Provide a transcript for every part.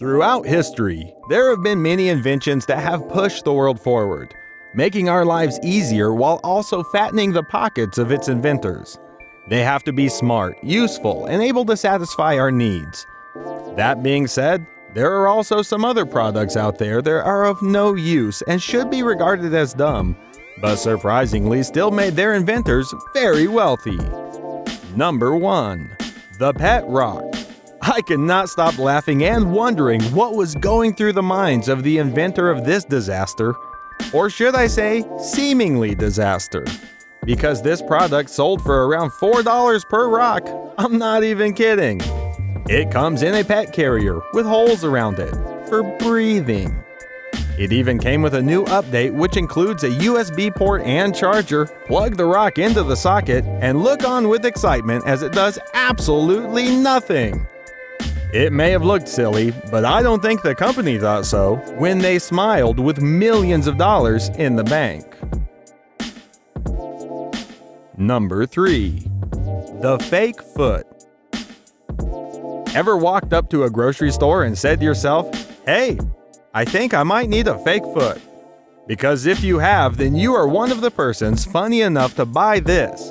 Throughout history, there have been many inventions that have pushed the world forward, making our lives easier while also fattening the pockets of its inventors. They have to be smart, useful, and able to satisfy our needs. That being said, there are also some other products out there that are of no use and should be regarded as dumb, but surprisingly still made their inventors very wealthy. Number 1. The Pet Rock. I could not stop laughing and wondering what was going through the minds of the inventor of this disaster, or should I say, seemingly disaster, because this product sold for around $4 per rock. I'm not even kidding. It comes in a pet carrier with holes around it for breathing. It even came with a new update which includes a USB port and charger. Plug the rock into the socket and look on with excitement as it does absolutely nothing. It may have looked silly, but I don't think the company thought so when they smiled with millions of dollars in the bank. Number 3. The Fake Foot. Ever walked up to a grocery store and said to yourself, "Hey, I think I might need a fake foot"? Because if you have, then you are one of the persons funny enough to buy this.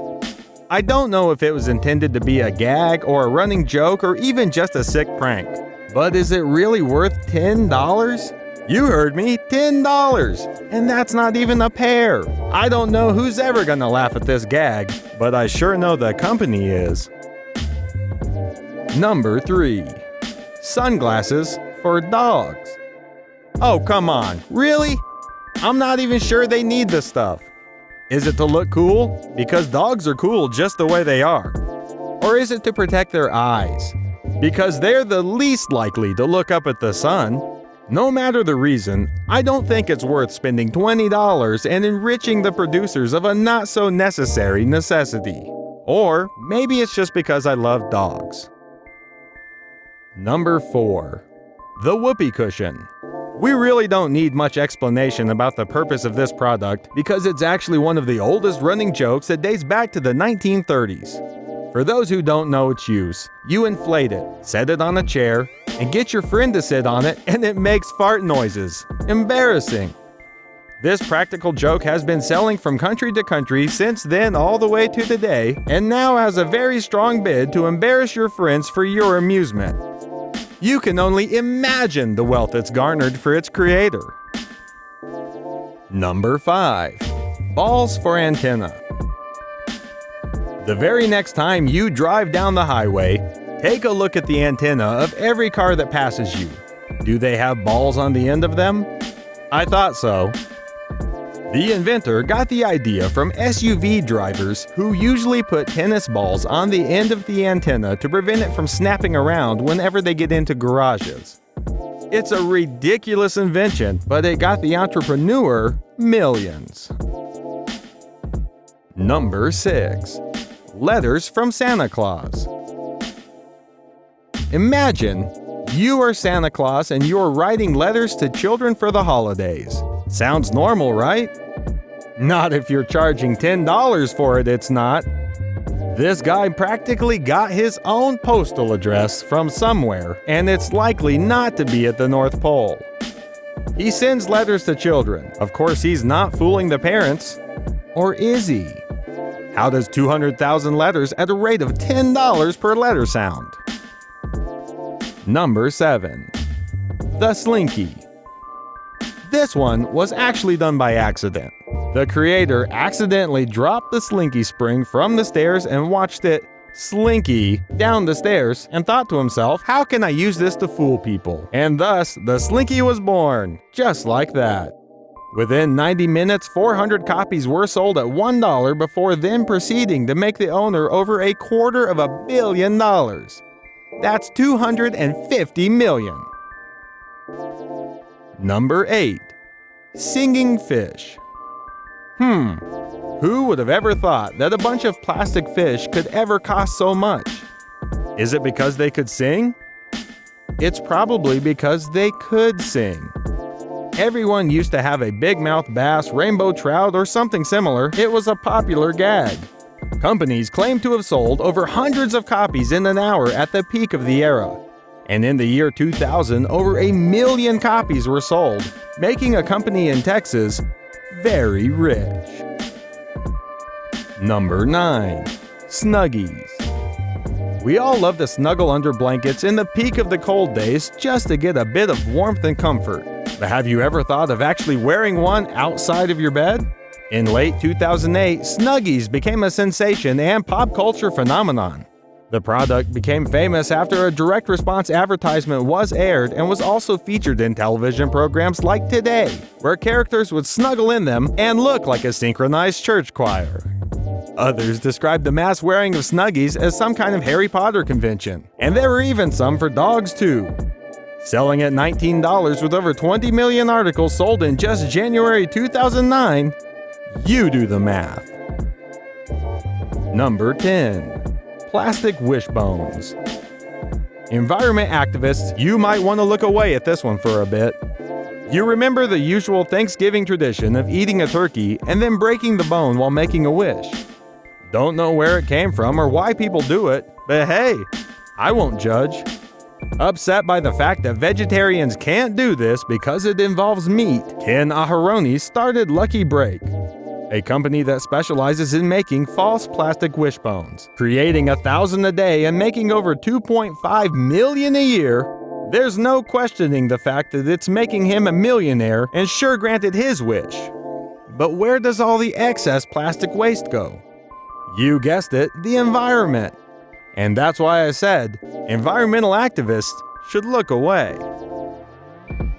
I don't know if it was intended to be a gag or a running joke or even just a sick prank. But is it really worth $10? You heard me, $10! And that's not even a pair. I don't know who's ever gonna laugh at this gag, but I sure know the company is. Number 3. Sunglasses for dogs. Oh, come on, really? I'm not even sure they need this stuff. Is it to look cool? Because dogs are cool just the way they are. Or is it to protect their eyes? Because they're the least likely to look up at the sun. No matter the reason, I don't think it's worth spending $20 and enriching the producers of a not-so-necessary necessity. Or maybe it's just because I love dogs. Number 4. The Whoopee Cushion. We really don't need much explanation about the purpose of this product because it's actually one of the oldest running jokes that dates back to the 1930s. For those who don't know its use, you inflate it, set it on a chair, and get your friend to sit on it and it makes fart noises. Embarrassing. This practical joke has been selling from country to country since then all the way to today, and now has a very strong bid to embarrass your friends for your amusement. You can only imagine the wealth it's garnered for its creator. Number 5. Balls for antenna. The very next time you drive down the highway, take a look at the antenna of every car that passes you. Do they have balls on the end of them? I thought so. The inventor got the idea from SUV drivers who usually put tennis balls on the end of the antenna to prevent it from snapping around whenever they get into garages. It's a ridiculous invention, but it got the entrepreneur millions. Number 6. Letters from Santa Claus. Imagine you are Santa Claus and you're writing letters to children for the holidays. Sounds normal, right? Not if you're charging $10 for it, it's not. This guy practically got his own postal address from somewhere, and it's likely not to be at the North Pole. He sends letters to children. Of course, he's not fooling the parents. Or is he? How does 200,000 letters at a rate of $10 per letter sound? Number 7. The Slinky. This one was actually done by accident. The creator accidentally dropped the Slinky spring from the stairs and watched it slinky down the stairs and thought to himself, how can I use this to fool people? And thus, the Slinky was born, just like that. Within 90 minutes, 400 copies were sold at $1 before then proceeding to make the owner over $250 million. That's 250 million. Number 8. Singing fish. Who would have ever thought that a bunch of plastic fish could ever cost so much? Is it because they could sing? It's probably because they could sing. Everyone used to have a big-mouth bass, rainbow trout, or something similar. It was a popular gag. Companies claim to have sold over hundreds of copies in an hour at the peak of the era. And in the year 2000, over 1 million copies were sold, making a company in Texas very rich. Number 9. Snuggies. We all love to snuggle under blankets in the peak of the cold days just to get a bit of warmth and comfort. But have you ever thought of actually wearing one outside of your bed? In late 2008, Snuggies became a sensation and pop culture phenomenon. The product became famous after a direct response advertisement was aired and was also featured in television programs like Today, where characters would snuggle in them and look like a synchronized church choir. Others described the mass wearing of Snuggies as some kind of Harry Potter convention, and there were even some for dogs too. Selling at $19 with over 20 million articles sold in just January 2009, you do the math. Number 10. Plastic wishbones. Environment activists, you might want to look away at this one for a bit. You remember the usual Thanksgiving tradition of eating a turkey and then breaking the bone while making a wish. Don't know where it came from or why people do it, but hey, I won't judge. Upset by the fact that vegetarians can't do this because it involves meat, Ken Aharoni started Lucky Break, a company that specializes in making false plastic wishbones, creating 1,000 a day and making over 2.5 million a year. There's no questioning the fact that it's making him a millionaire and sure granted his wish. But where does all the excess plastic waste go? You guessed it, the environment. And that's why I said, environmental activists should look away.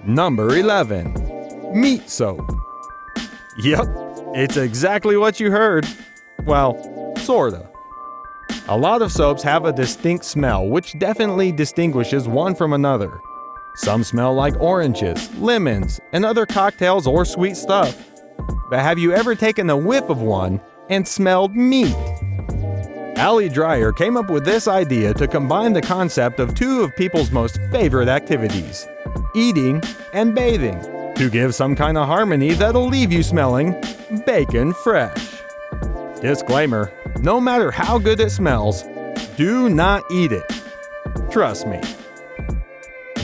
Number 11. Meat soap. Yep, it's exactly what you heard. Well, sorta. A lot of soaps have a distinct smell, which definitely distinguishes one from another. Some smell like oranges, lemons, and other cocktails or sweet stuff. But have you ever taken a whiff of one and smelled meat? Ali Dreyer came up with this idea to combine the concept of two of people's most favorite activities, eating and bathing, to give some kind of harmony that'll leave you smelling bacon fresh. Disclaimer, no matter how good it smells, do not eat it. Trust me.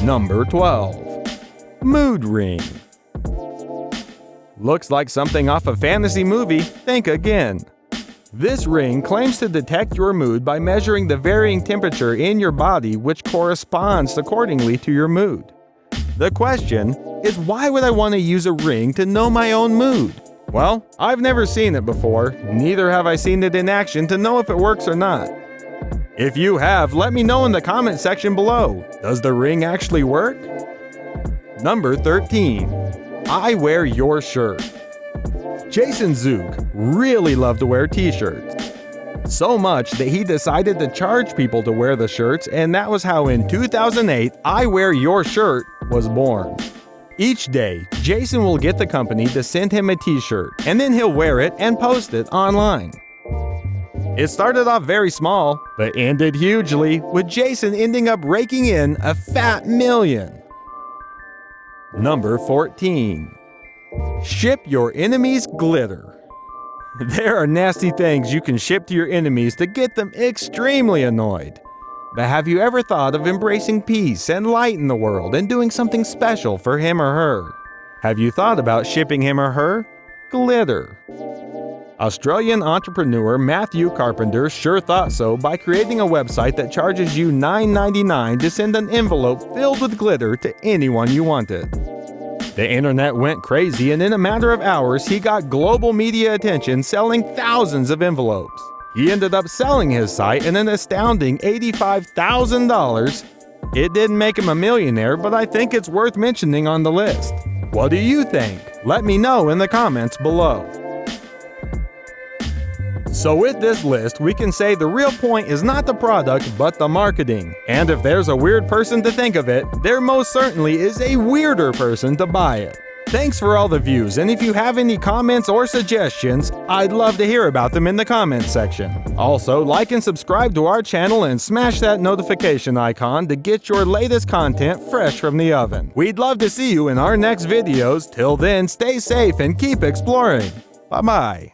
Number 12. Mood ring. Looks like something off a fantasy movie, think again. This ring claims to detect your mood by measuring the varying temperature in your body, which corresponds accordingly to your mood. The question is, why would I want to use a ring to know my own mood? Well, I've never seen it before, neither have I seen it in action to know if it works or not. If you have, let me know in the comment section below. Does the ring actually work? Number 13. I wear your shirt. Jason Zook really loved to wear t-shirts. So much that he decided to charge people to wear the shirts, and that was how in 2008, I Wear Your Shirt was born. Each day, Jason will get the company to send him a t-shirt, and then he'll wear it and post it online. It started off very small, but ended hugely, with Jason ending up raking in a fat million. Number 14. Ship your enemies glitter. There are nasty things you can ship to your enemies to get them extremely annoyed. But have you ever thought of embracing peace and light in the world and doing something special for him or her? Have you thought about shipping him or her glitter? Australian entrepreneur Matthew Carpenter sure thought so by creating a website that charges you $9.99 to send an envelope filled with glitter to anyone you wanted. The internet went crazy, and in a matter of hours, he got global media attention selling thousands of envelopes. He ended up selling his site at an astounding $85,000. It didn't make him a millionaire, but I think it's worth mentioning on the list. What do you think? Let me know in the comments below. So with this list, we can say the real point is not the product, but the marketing. And if there's a weird person to think of it, there most certainly is a weirder person to buy it. Thanks for all the views, and if you have any comments or suggestions, I'd love to hear about them in the comments section. Also, like and subscribe to our channel and smash that notification icon to get your latest content fresh from the oven. We'd love to see you in our next videos. Till then, stay safe and keep exploring. Bye-bye.